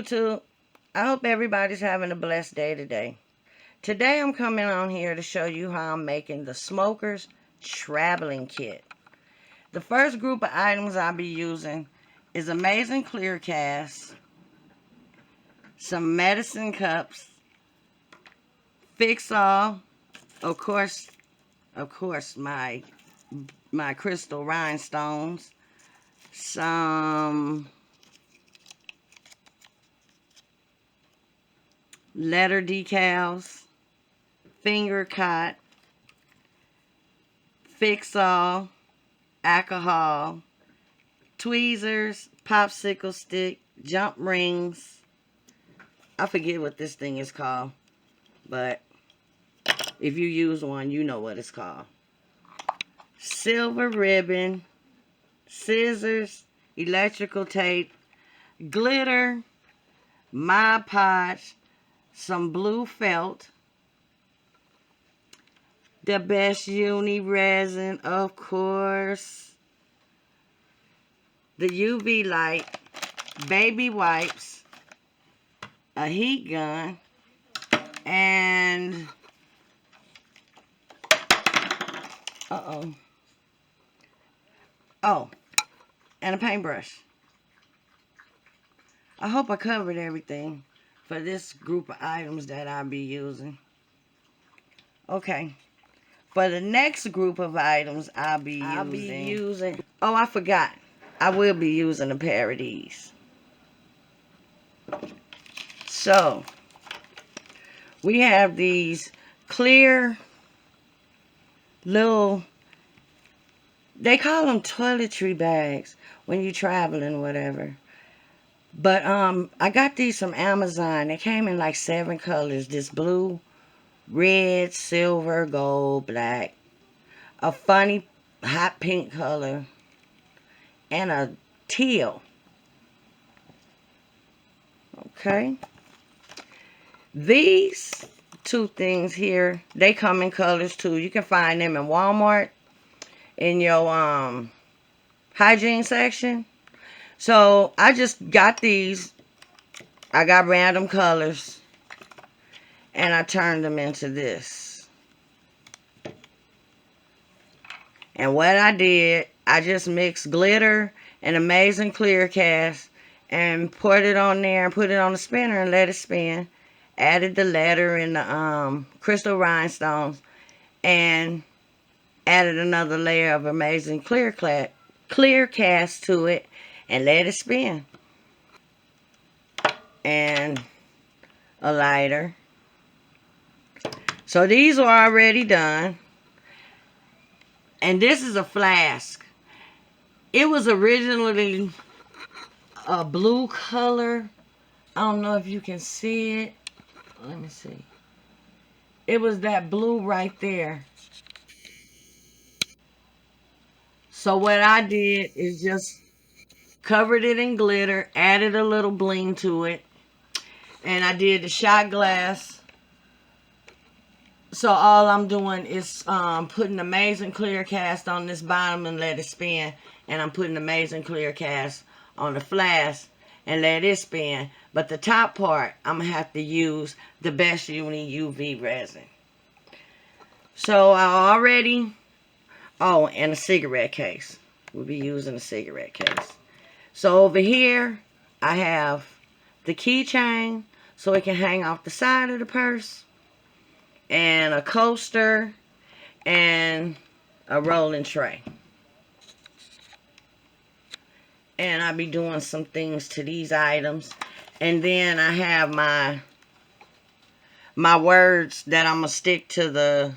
YouTube. I hope everybody's having a blessed day today. Today I'm coming on here to show you how I'm making the Smoker's Traveling Kit. The first group of items I'll be using is Amazing Clear Cast, some medicine cups, Fix-All, of course, my crystal rhinestones, some letter decals, finger cot, Fix-All, alcohol, tweezers, popsicle stick, jump rings. I forget what this thing is called, but if you use one, you know what it's called. Silver ribbon, scissors, electrical tape, glitter, Mod Podge, some blue felt, the best uni resin, of course, the UV light, baby wipes, a heat gun, and and a paintbrush. I hope I covered everything for this group of items that I'll be using. Okay. For the next group of items I'll be using. Oh, I forgot. I will be using a pair of these. So, we have these clear little, they call them toiletry bags when you're traveling, whatever. But I got these from Amazon. They came in like 7 colors. This blue, red, silver, gold, black, a funny hot pink color, and a teal. Okay. These 2 things here, they come in colors too. You can find them in Walmart in your hygiene section. So I just got these. I got random colors and I turned them into this. And what I did, I just mixed glitter and Amazing Clear Cast and poured it on there and put it on the spinner and let it spin. Added the letter and the crystal rhinestones and added another layer of Amazing Clear Cast to it and let it spin. And a lighter. So these are already done. And this is a flask. It was originally a blue color. I don't know if you can see it. Let me see. It was that blue right there. So what I did is just covered it in glitter, added a little bling to it, and I did the shot glass. So all I'm doing is putting Amazing Clear Cast on this bottom and let it spin, and I'm putting Amazing Clear Cast on the flask and let it spin. But the top part, I'm going to have to use the Best Uni UV resin. So I already, and a cigarette case. We'll be using a cigarette case. So over here, I have the keychain so it can hang off the side of the purse, and a coaster, and a rolling tray. And I'll be doing some things to these items. And then I have my words that I'm going to stick to the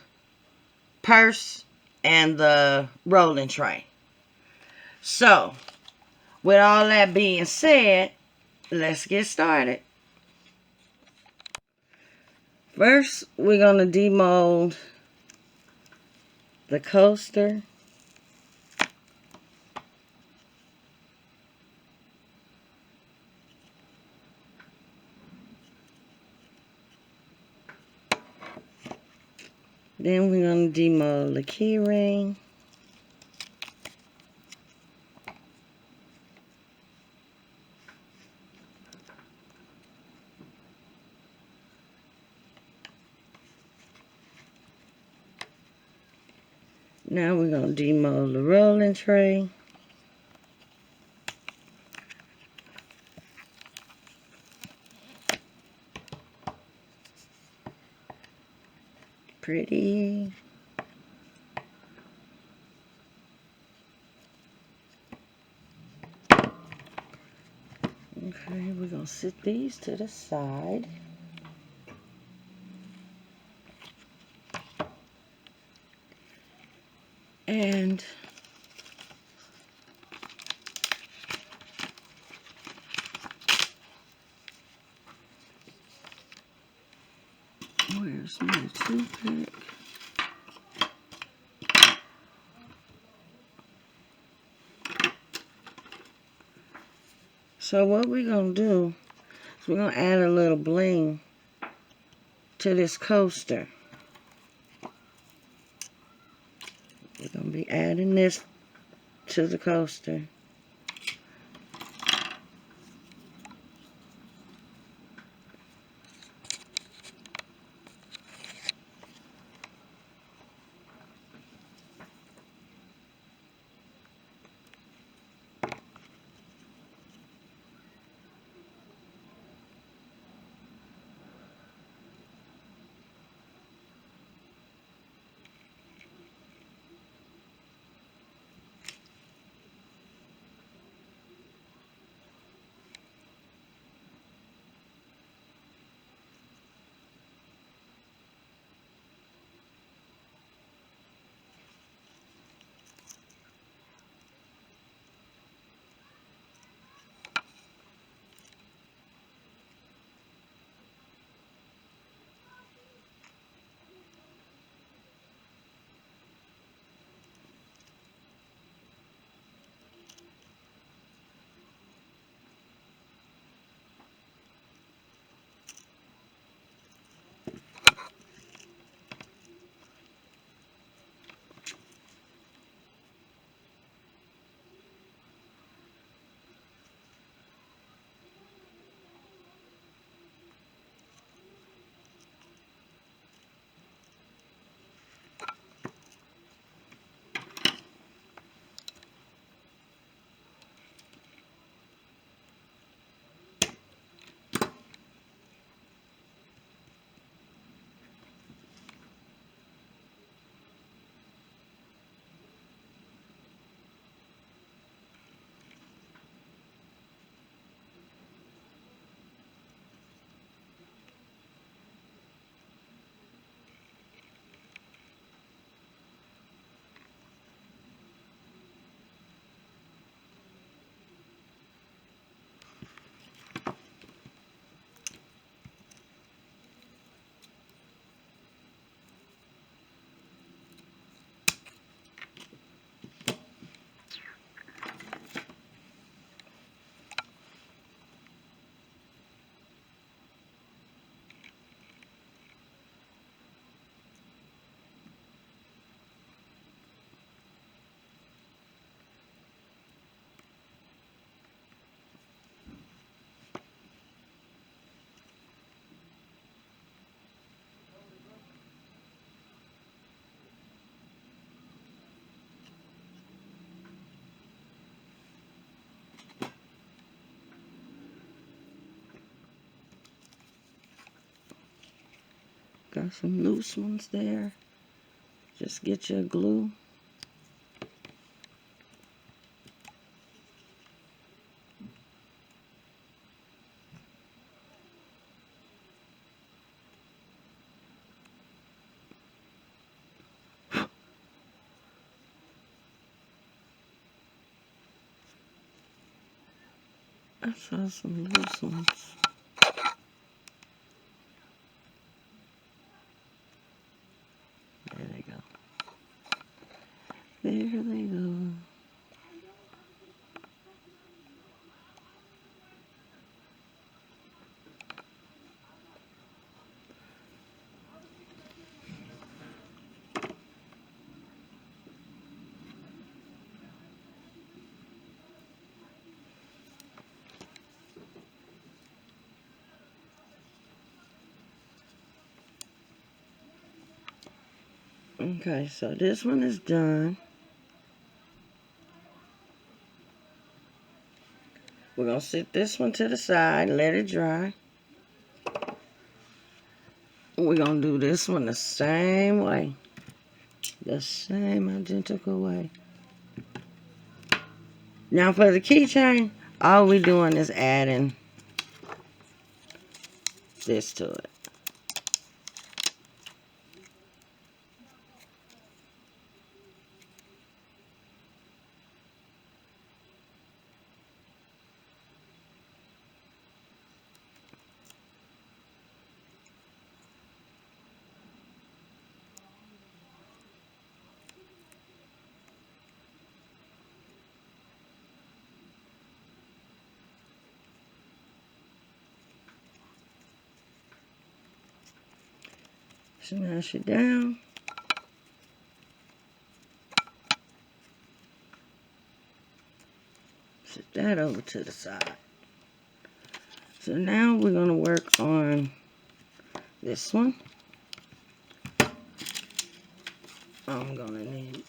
purse and the rolling tray. So, with all that being said, let's get started. First, we're going to demold the coaster. Then we're going to demold the key ring. Now we're going to demold the rolling tray. Pretty. Okay, we're going to sit these to the side. And where's my toothpick? So what we're going to do is we're going to add a little bling to this coaster. We're going to be adding this to the coaster. Got some loose ones there. Just get your glue. I saw some loose ones. There they go. There they go. Okay, so this one is done. We're going to set this one to the side, let it dry. We're going to do this one the same way. The same identical way. Now for the keychain, all we're doing is adding this to it. Smash it down. Set that over to the side. So now we're going to work on this one. I'm going to need,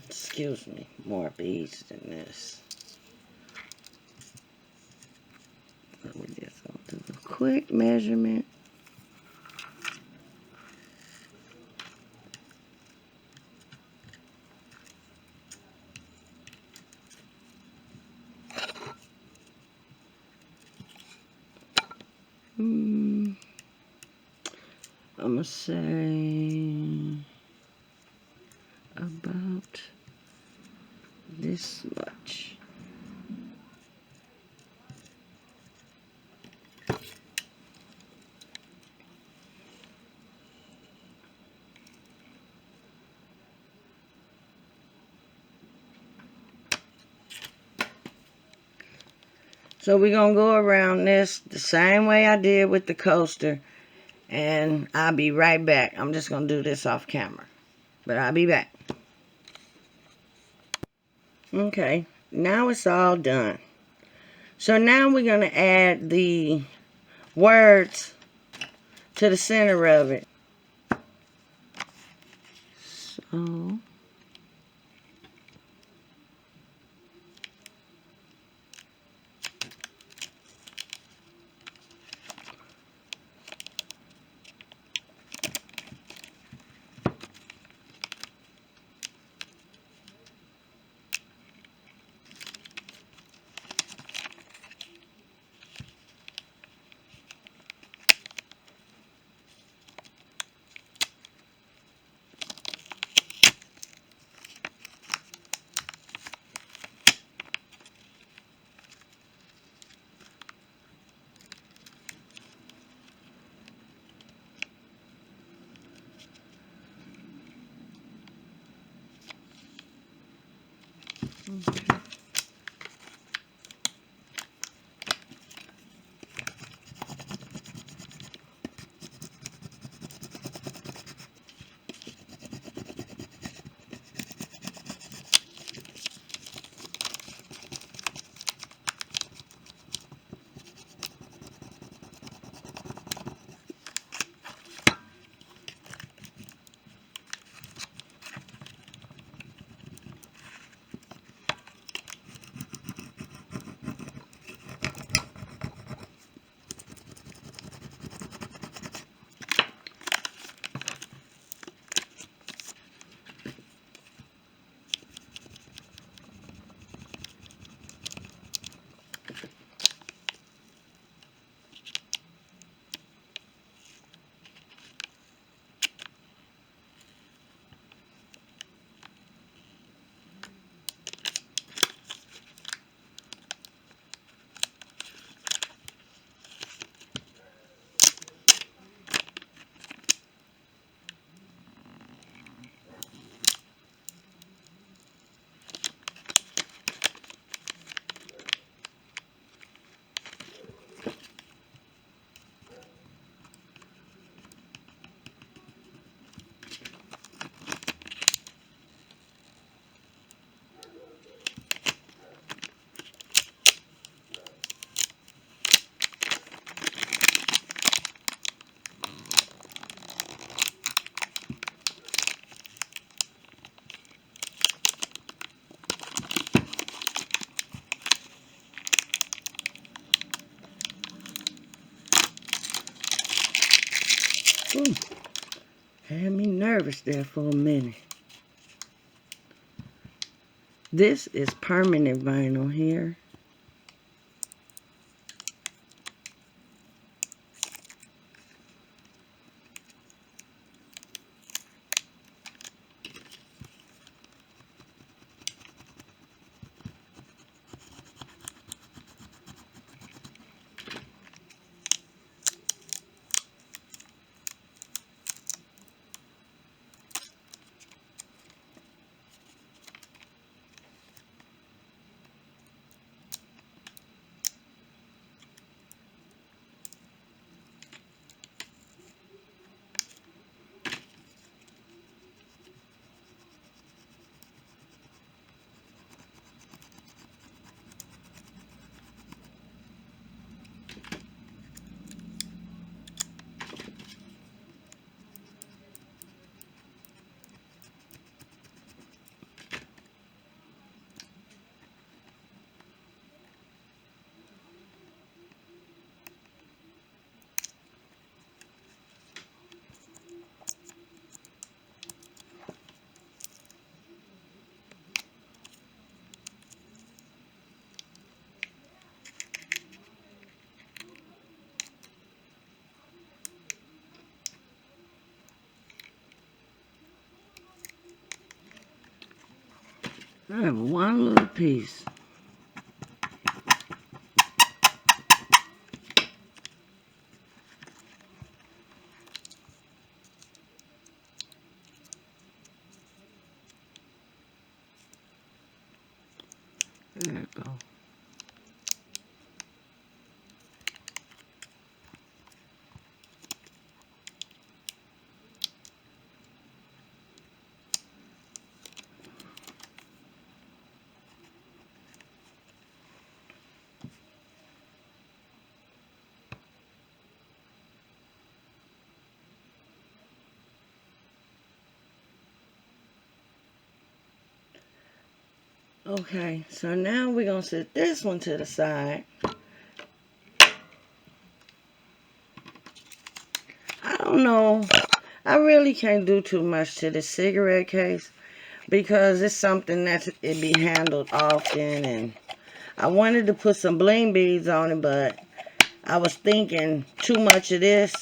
excuse me, more beads than this. So we're just going to do a quick measurement. I'm going to say about this much. So we're going to go around this the same way I did with the coaster. And I'll be right back. I'm just going to do this off camera. But I'll be back. Okay. Now it's all done. So now we're going to add the words to the center of it. So... Okay. Had me nervous there for a minute. This is permanent vinyl here. I have one little piece. There it go. Okay, so now we're going to set this one to the side. I don't know. I really can't do too much to the cigarette case because it's something that it be handled often, and I wanted to put some bling beads on it, but I was thinking too much of this,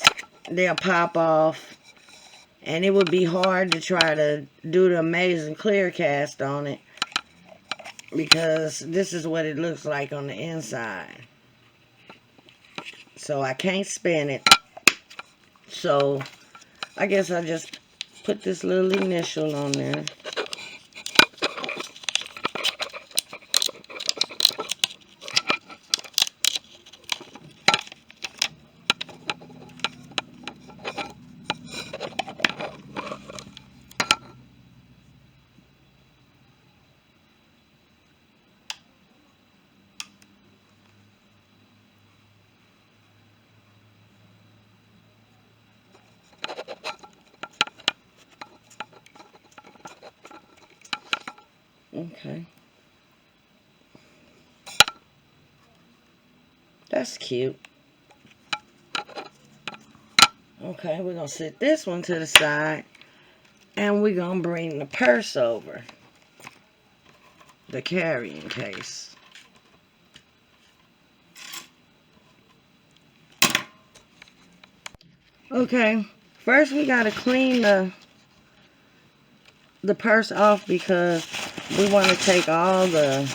they'll pop off, and it would be hard to try to do the amazing clear cast on it because this is what it looks like on the inside. So I can't spin it. So I guess I just put this little initial on there. Okay. That's cute. Okay, we're going to set this one to the side. And we're going to bring the purse over. The carrying case. Okay. First we got to clean the purse off because we want to take all the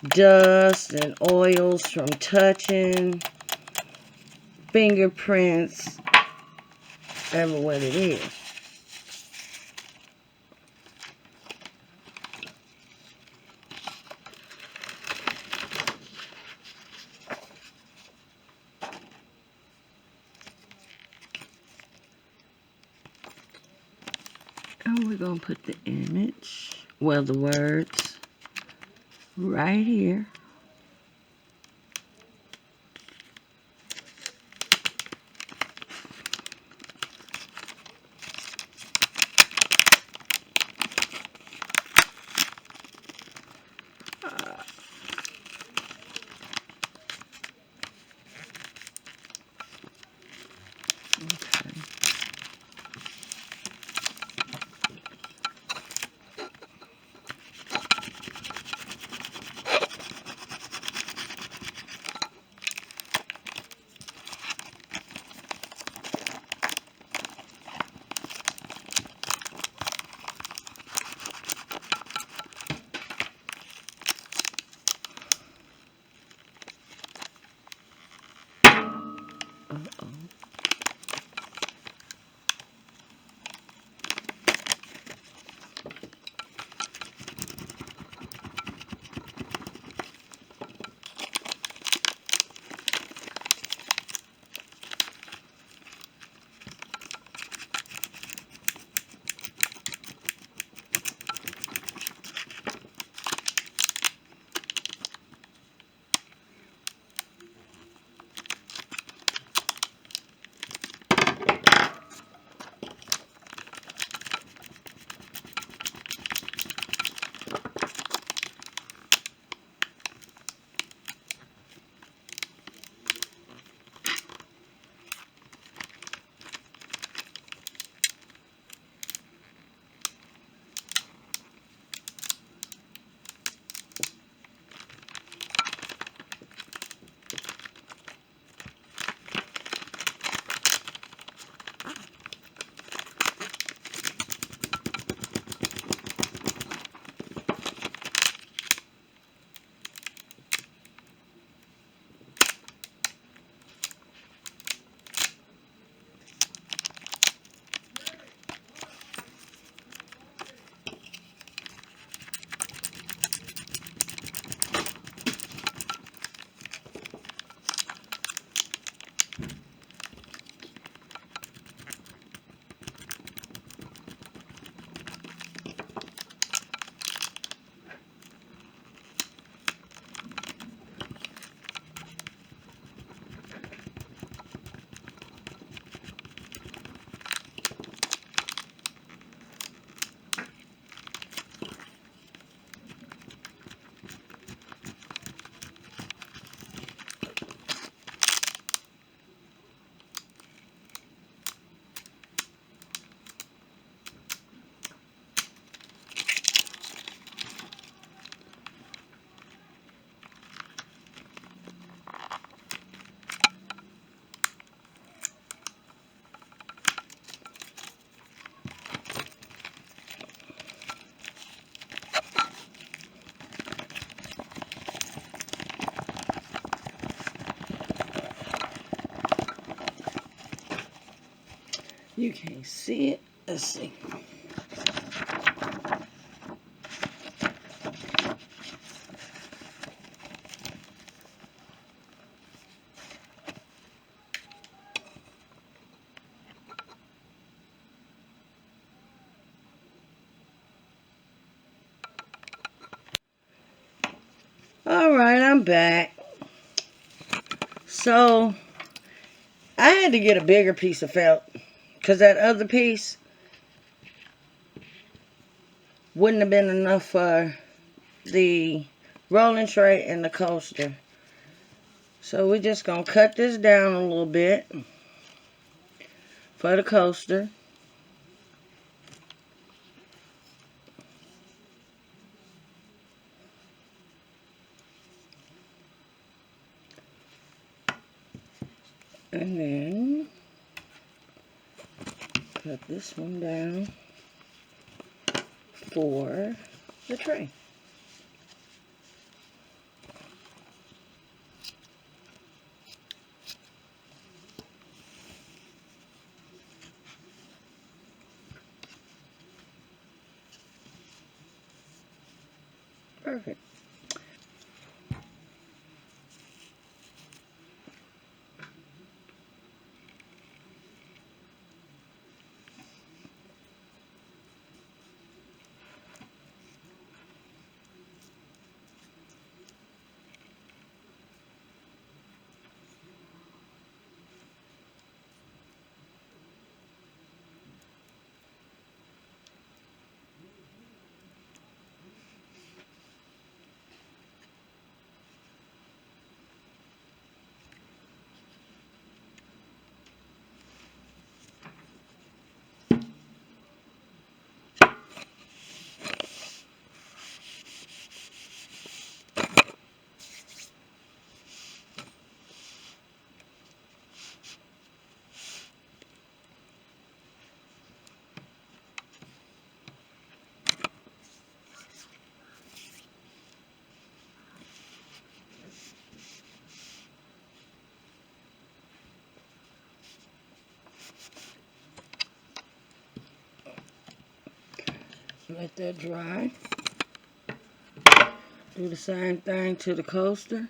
dust and oils from touching, fingerprints, everywhere it is. And we're going to put the image, well, the words, right here. Okay. You can't see it. Let's see. Alright, I'm back. So, I had to get a bigger piece of felt because that other piece wouldn't have been enough for the rolling tray and the coaster. So we're just going to cut this down a little bit for the coaster. And then cut this one down for the tray. Perfect. Let that dry. Do the same thing to the coaster.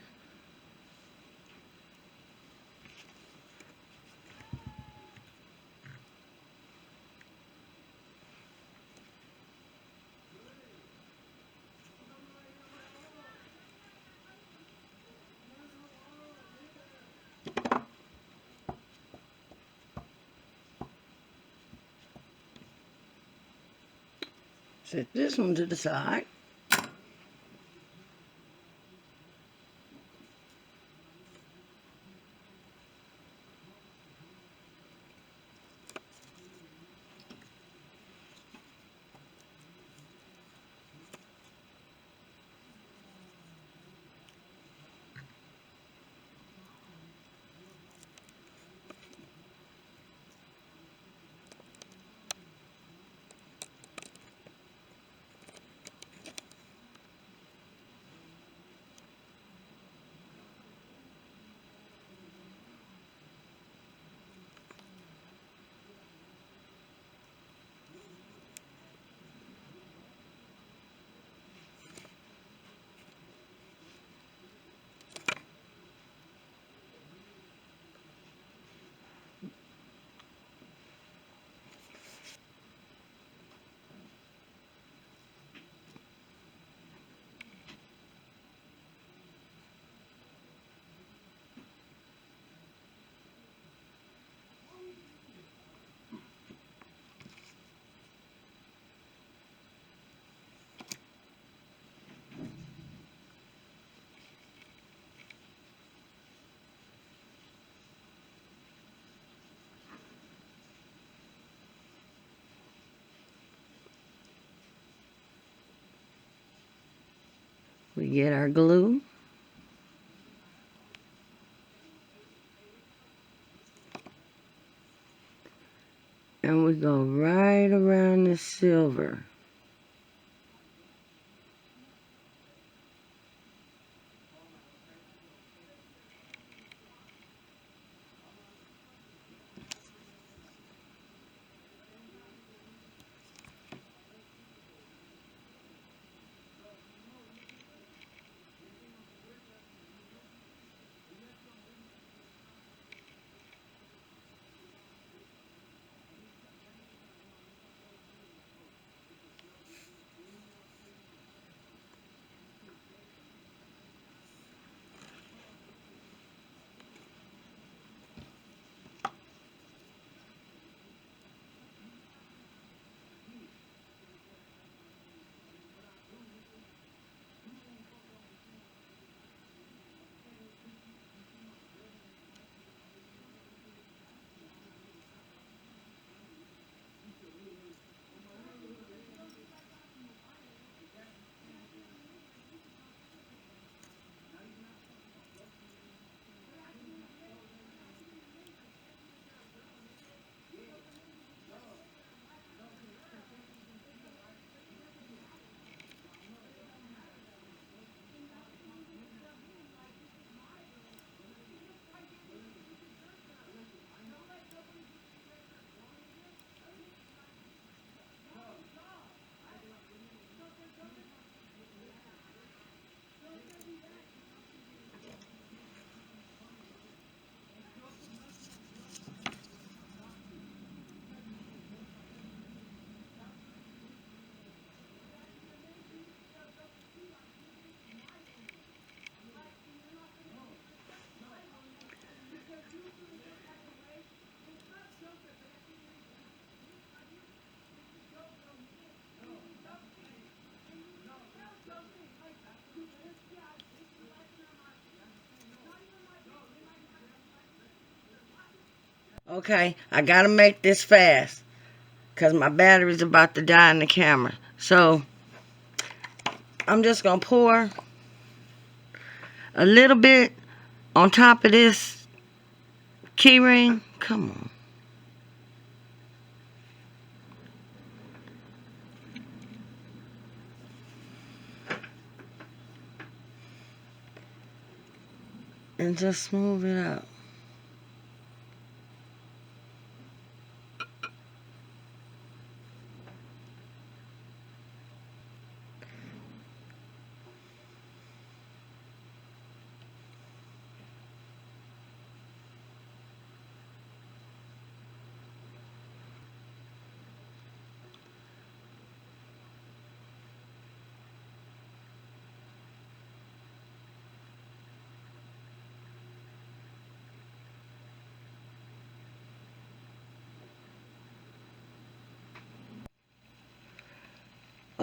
Set this one to the side. We get our glue. And we go right around the silver. Okay, I gotta make this fast because my battery's about to die in the camera. So I'm just gonna pour a little bit on top of this key ring. Come on. And just smooth it out.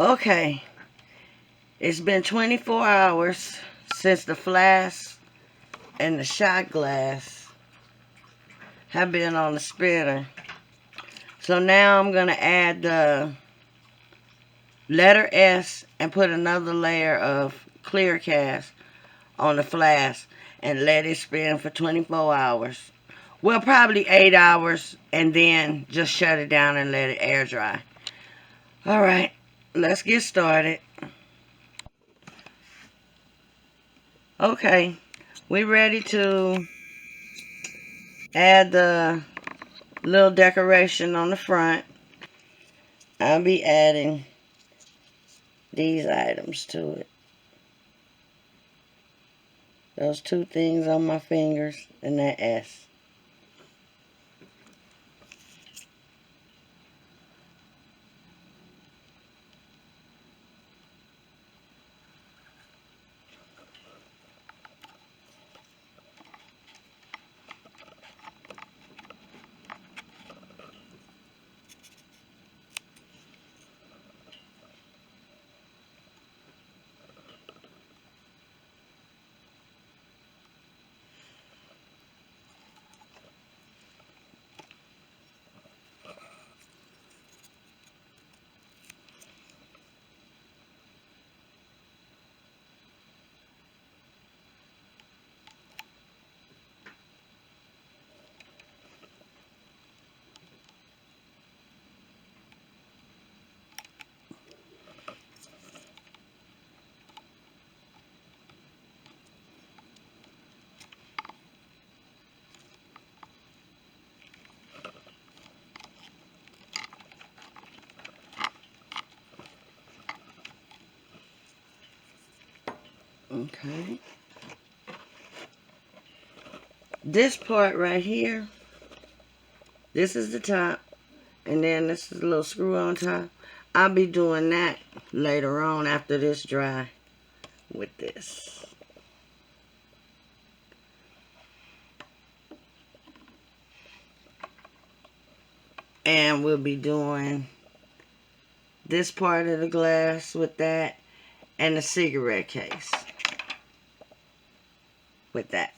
Okay, it's been 24 hours since the flask and the shot glass have been on the spinner. So now I'm going to add the letter S and put another layer of clear cast on the flask and let it spin for 24 hours. Well, probably 8 hours, and then just shut it down and let it air dry. Alright, let's get started. Okay, we're ready to add the little decoration on the front. I'll be adding these items to it. Those two things on my fingers and that S. Okay. This part right here, this is the top, and then this is a little screw on top. I'll be doing that later on after this dry with this. And we'll be doing this part of the glass with that, and the cigarette case with that.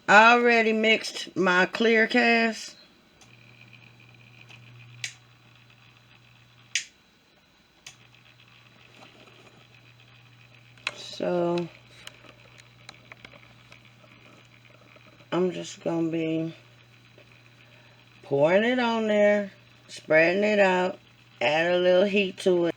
I already mixed my clear cast. So I'm just going to be pouring it on there, spreading it out, add a little heat to it.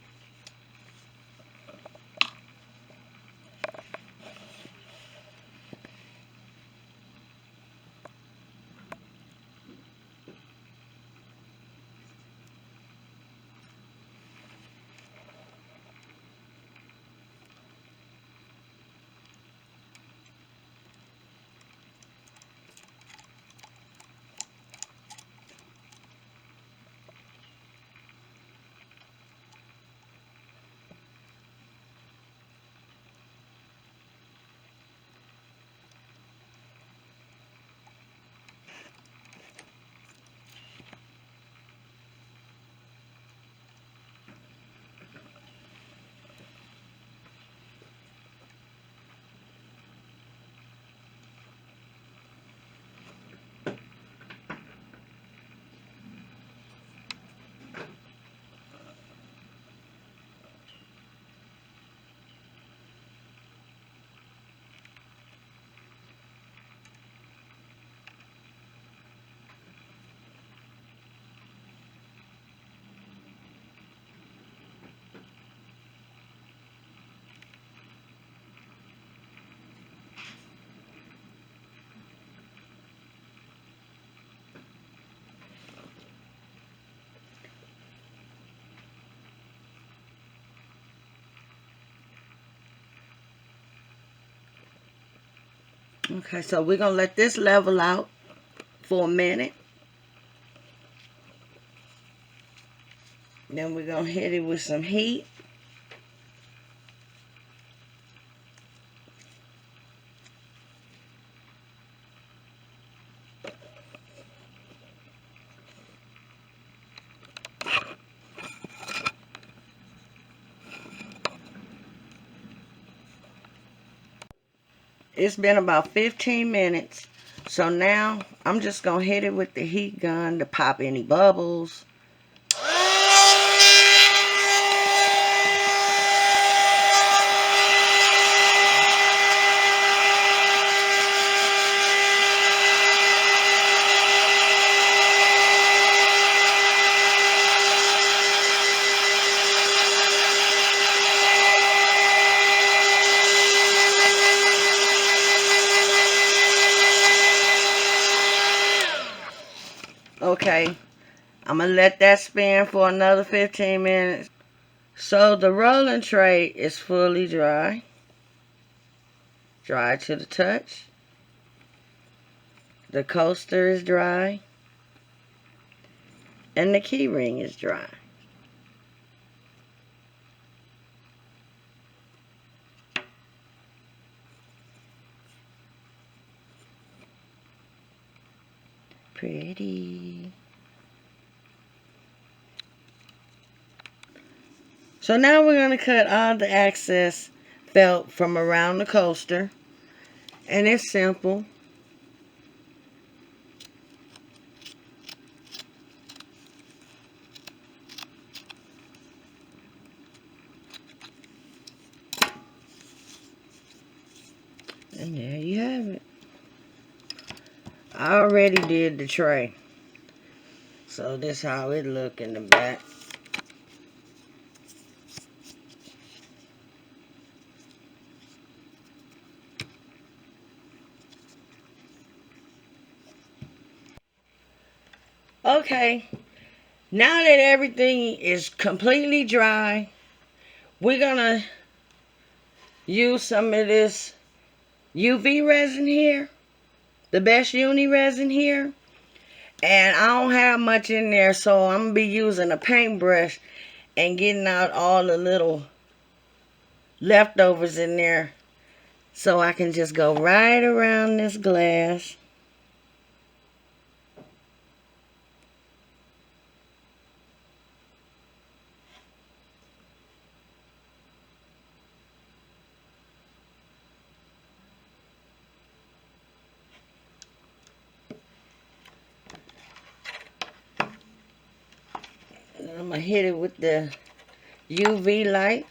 Okay, so we're going to let this level out for a minute. Then we're going to hit it with some heat. It's been about 15 minutes. So now I'm just going to hit it with the heat gun to pop any bubbles. Okay, I'm going to let that spin for another 15 minutes. So the rolling tray is fully dry. Dry to the touch. The coaster is dry. And the key ring is dry. Pretty. So now we're going to cut all the excess felt from around the coaster. And it's simple. And there you have it. I already did the tray. So this how it look in the back. Okay, now that everything is completely dry, we're gonna use some of this UV resin here, the best uni resin here. And I don't have much in there, so I'm gonna be using a paintbrush and getting out all the little leftovers in there so I can just go right around this glass. I'm going to hit it with the UV light.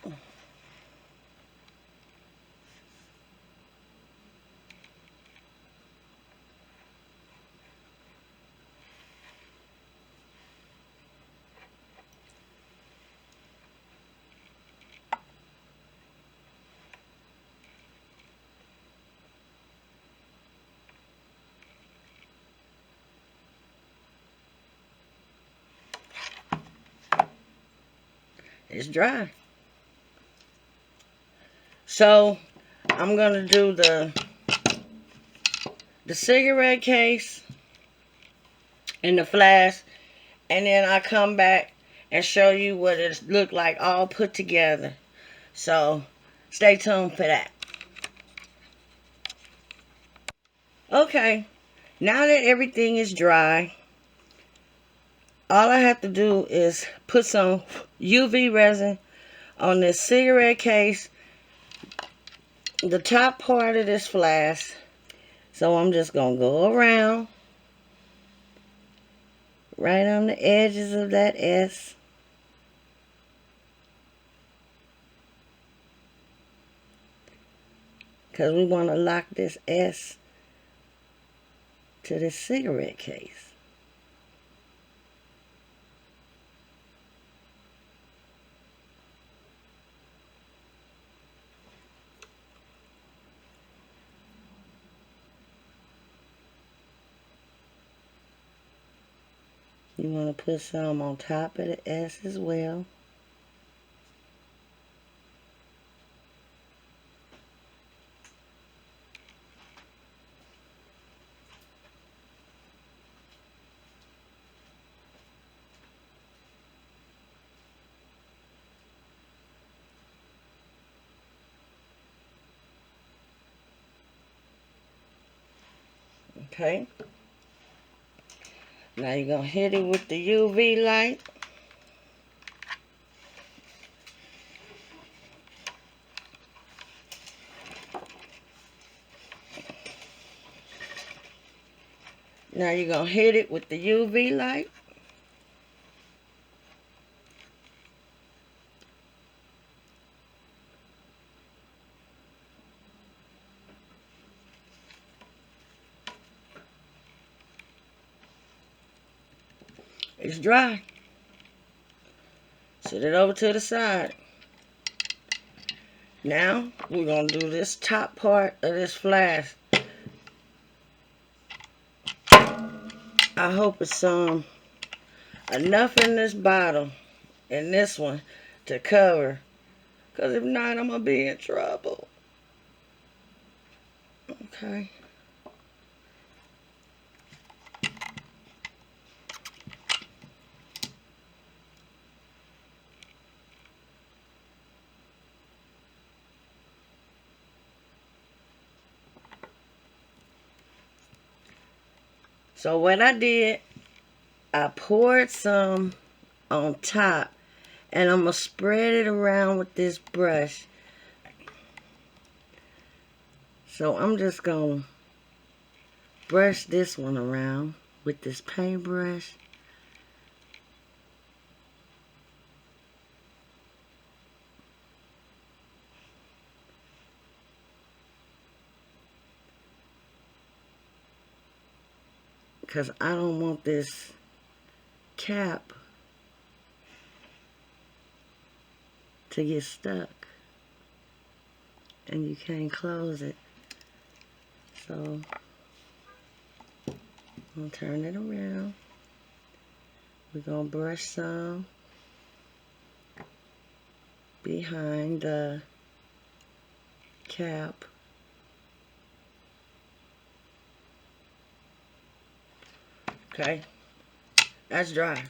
It's dry. So I'm going to do the cigarette case and the flask, and then I come back and show you what it looked like all put together. So stay tuned for that. Okay, now that everything is dry, all I have to do is put some UV resin on this cigarette case, the top part of this flask. So I'm just going to go around right on the edges of that S. Because we want to lock this S to this cigarette case. You want to put some on top of the S as well. Okay. Now you're going to hit it with the UV light. Now you're going to hit it with the UV light. It's dry. Set it over to the side. Now we're going to do this top part of this flask. I hope it's enough in this bottle, in this one, to cover. Because if not, I'm going to be in trouble. Okay. So what I did, I poured some on top, and I'm going to spread it around with this brush. So I'm just going to brush this one around with this paintbrush. Because I don't want this cap to get stuck and you can't close it. So I'm going to turn it around. We're going to brush some behind the cap. Okay, that's dry.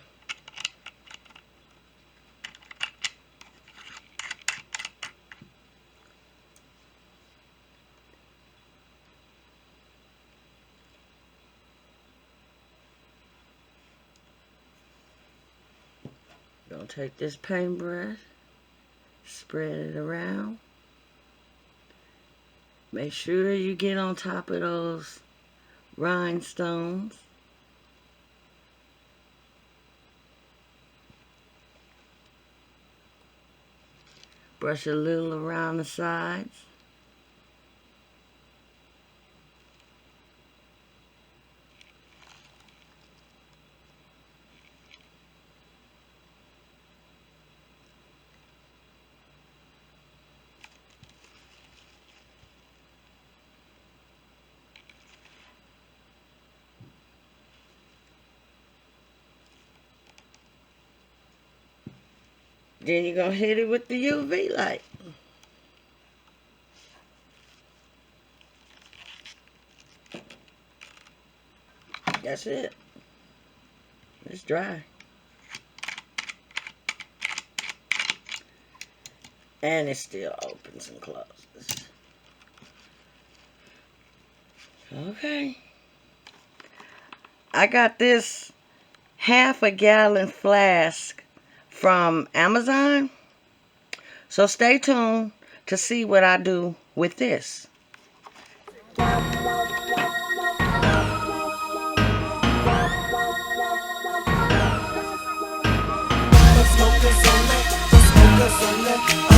Gonna take this paintbrush, spread it around. Make sure you get on top of those rhinestones. Brush a little around the sides. Then you're going to hit it with the UV light. That's it. It's dry. And it still opens and closes. Okay. I got this half-a-gallon flask from Amazon. So stay tuned to see what I do with this. Smokers only,